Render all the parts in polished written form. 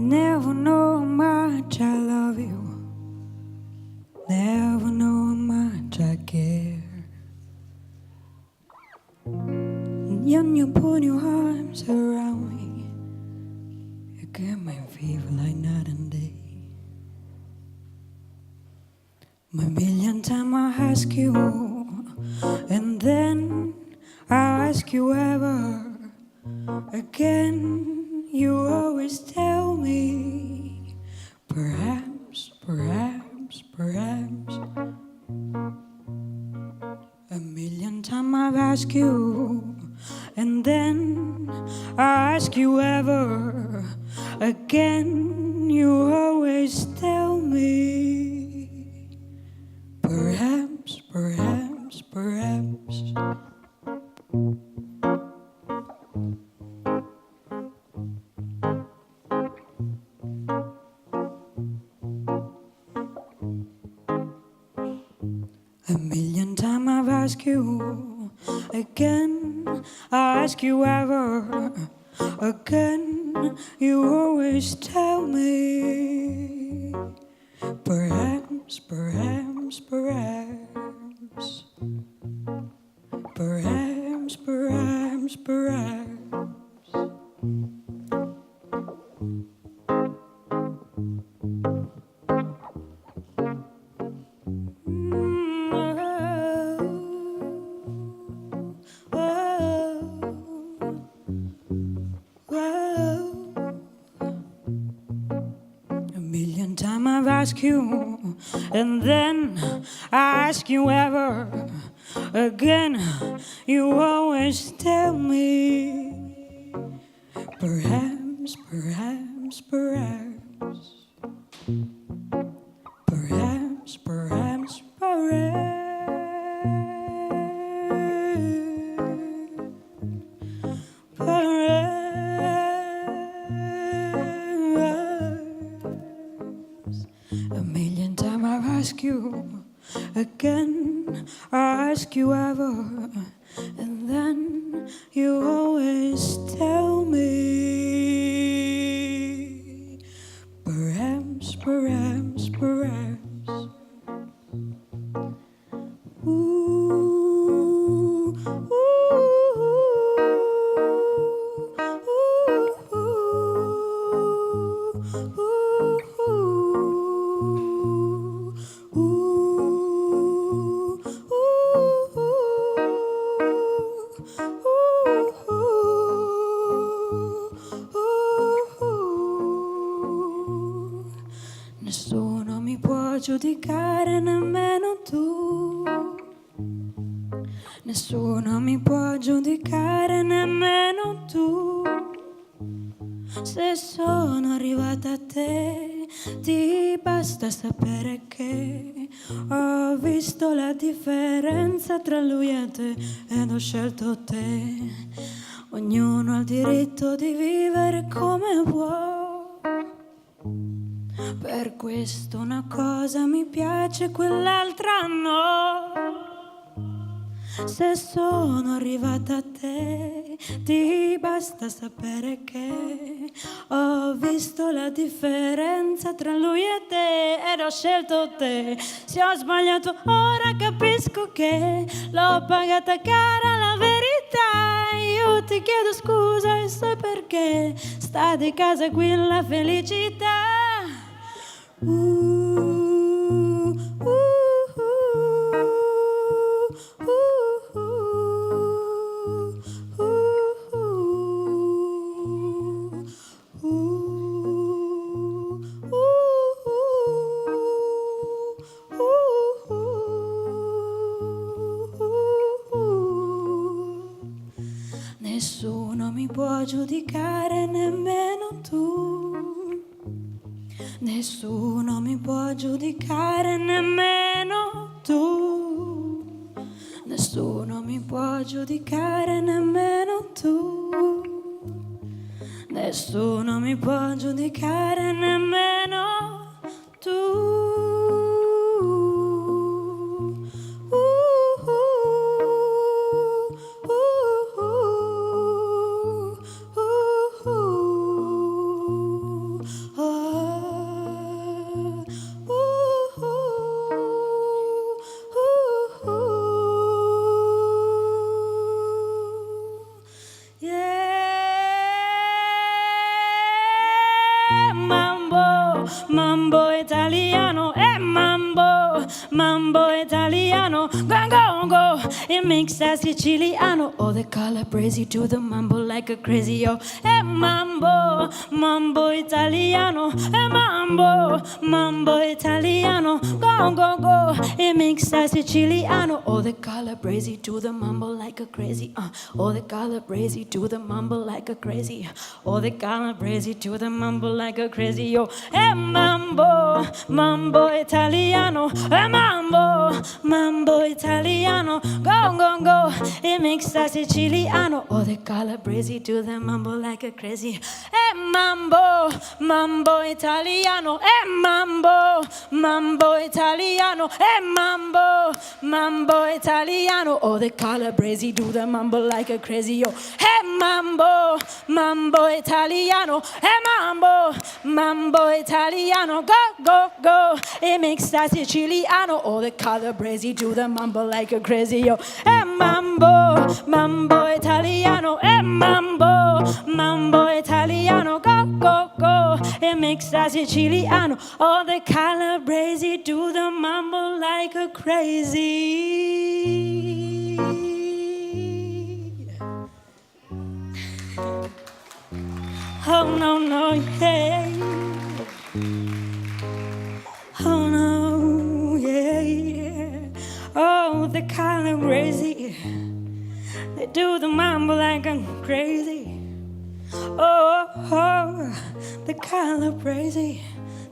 Never know how much I love you. Never know how much I care. And when you put your arms around me, you get my fever like night and day. My million times I ask you, and then I ask you ever again. You always tell me, perhaps, perhaps, perhaps. A million times I've asked you, and then I ask you ever again. You always tell me, perhaps, perhaps, perhaps. A million times I've asked you again, I ask you ever again. You always tell me, perhaps, perhaps, perhaps, perhaps, perhaps, perhaps. I've asked you, and then I ask you ever again. You always tell me, perhaps, perhaps, perhaps, perhaps, perhaps, perhaps. A million times I've asked you again, I ask you ever, and then you always tell me, perhaps, perhaps, perhaps. Ooh, ooh, nessuno mi può giudicare, nemmeno tu. Nessuno mi può giudicare, nemmeno tu. Se sono arrivata a te, ti basta sapere che ho visto la differenza tra lui e te ed ho scelto te. Ognuno ha il diritto di vivere come vuole. Per questo una cosa mi piace, quell'altra no. Se sono arrivata a te, ti basta sapere che ho visto la differenza tra lui e te ed ho scelto te. Se ho sbagliato ora capisco che l'ho pagata cara la verità. Io ti chiedo scusa e sai perché sta di casa qui la felicità. Nessuno mi può giudicare, nemmeno tu. Nessuno mi può giudicare, nemmeno tu. Nessuno mi può giudicare, nemmeno tu. Nessuno mi può giudicare, nemmeno tu. mambo, mambo italiano, mambo, mambo italiano, go, go, go. It makes us Siciliano. Oh, the Calabrese to the mambo like a crazy, oh. Mambo, mambo italiano, mambo, mambo italiano, go, go, go. It makes us Siciliano. Oh, the Calabrese to the mambo like a crazy, oh, the Calabrese to the mambo like a crazy, oh, the Calabrese to the mambo like a crazy, oh. Mambo, mambo italiano, mambo, mambo italiano, go, go, go. It makes us Siciliano. Oh, the Calabrese to the mambo like a crazy, mambo, mambo italiano, mambo, mambo italiano, mambo, mambo italiano. Oh, the Calabrese do the mambo like a crazy, oh. Mambo, mambo italiano, mambo, mambo italiano, go, go, go. It makes us Siciliano. Oh, the Calabrese do the mambo like a crazy, oh. Mambo, mambo italiano, mambo, mambo italiano, go, go, go. It makes us Siciliano. Oh, the Calabrese do the mambo like a crazy. Oh, no, no, yeah. Oh, no, yeah. Oh, the Calabrese, they do the mambo like I'm crazy. Oh, oh, the Calabrese,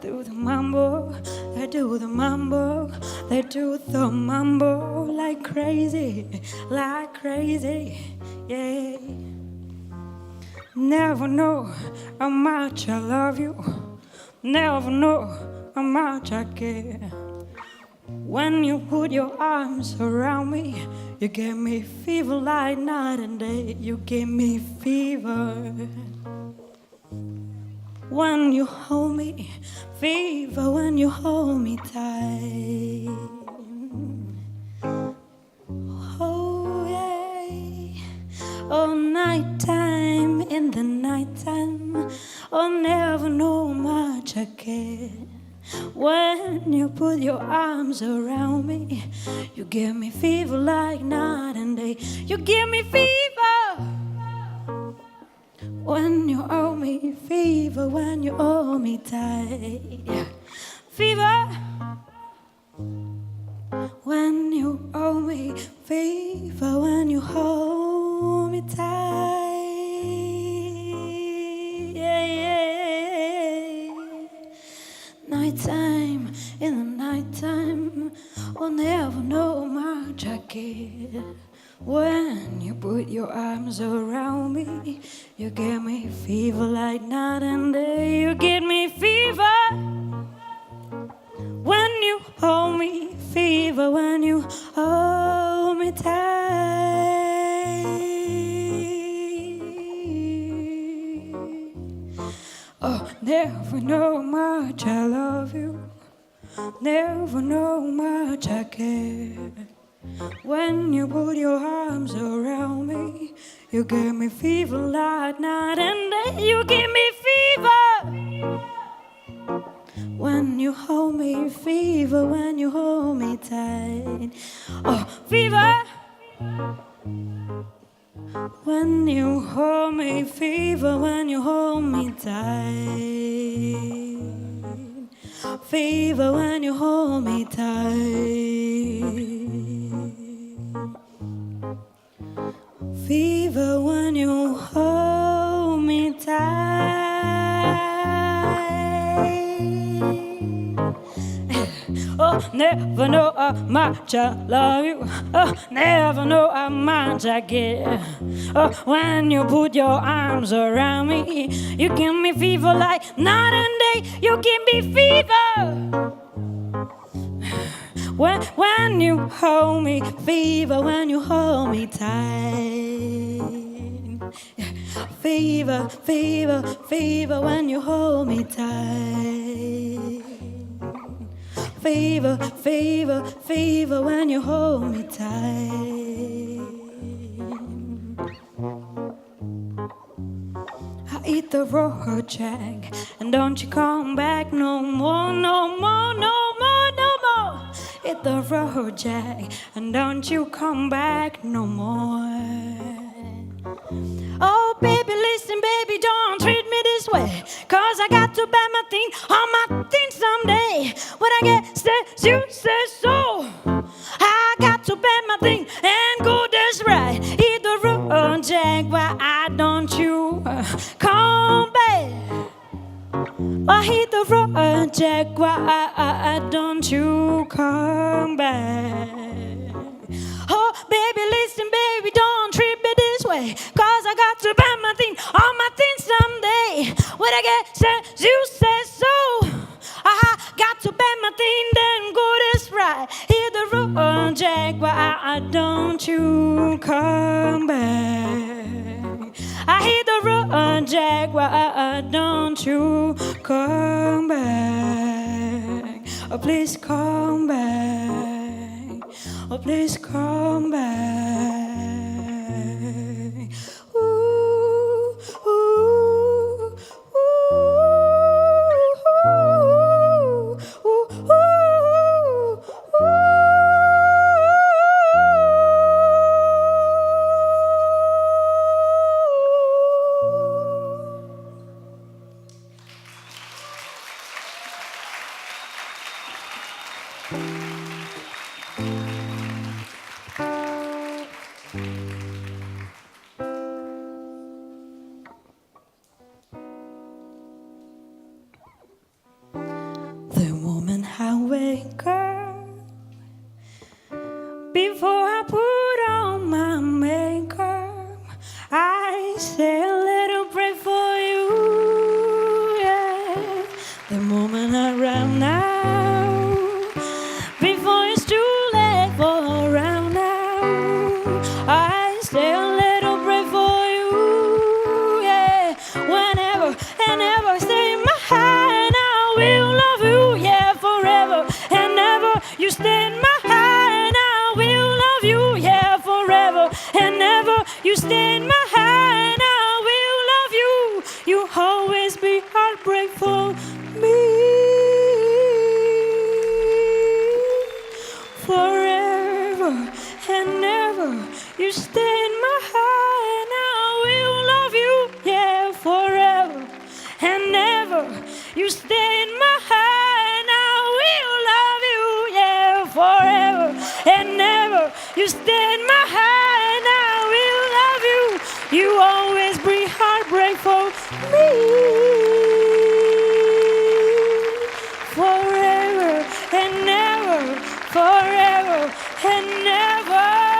do the mambo, they do the mambo, they do the mambo like crazy, yeah. Never know how much I love you, never know how much I care. When you put your arms around me, you give me fever like night and day. You give me fever. When you hold me, fever when you hold me tight. Oh yeah, oh nighttime, in the nighttime, oh never know how much I care. When you put your arms around me, you give me fever like night and day. You give me fever when you hold me, fever when you hold me tight. Fever when you hold me, fever when you hold me tight. Yeah, yeah. Nighttime, in the nighttime, I'll never know how much I care. When you put your arms around me, you give me fever like night and day. You give me fever when you hold me, fever when you hold me tight. Oh, never know how much I love you, never know how much I care. When you put your arms around me, you give me fever like night and day. You give me fever when you hold me, fever when you hold me tight. Oh, fever when you hold me, fever when you hold me tight. Fever when you hold me tight. Fever when you hold me tight. Oh, never know how much I love you. Oh, never know how much I care. Oh, when you put your arms around me, you give me fever like night and day. You give me fever when you hold me, fever when you hold me tight. Fever, fever, fever when you hold me tight. Fever, fever, fever when you hold me tight. eat the raw jack, and don't you come back no more, no more, no more, no more. Eat the raw jack, and don't you come back no more. Oh, baby, listen, baby, don't treat me this way, 'cause I got to buy my thing on my thing someday. When I get says you say so, I got to buy my thing and go this right. Eat the raw jack, why don't you come back? I hit the raw jack, why don't you come back? Oh, baby, listen, baby, don't treat me this way, 'cause I got to buy my thing on my thing someday. When I get says you say so, I got to buy my thing, then go this right. Hit the road, Jack, why don't you come back? I hit the road, Jack, why don't you come back? Oh, please come back. Oh, please come back. Ooh, ooh, ooh, ooh, ooh, ooh. The moment I wake up, before I put on my makeup, I say a little prayer for you, yeah. The moment I run out, before it's too late for around now, I say a little prayer for you, yeah. Whenever and ever, stay in my hand, I will love you, yeah, forever and ever. You stay in my hand, I will love you, yeah, forever and ever. You stay in my hand, I will love you. You always be heartbreak for me. Forever and ever, you stay in my hand, I will love you, yeah, forever and ever. You stay in my hand, I will love you, yeah, forever and ever. You stay in my hand, I will love you. You always bring heartbreak for me. Forever and ever, forever and ever.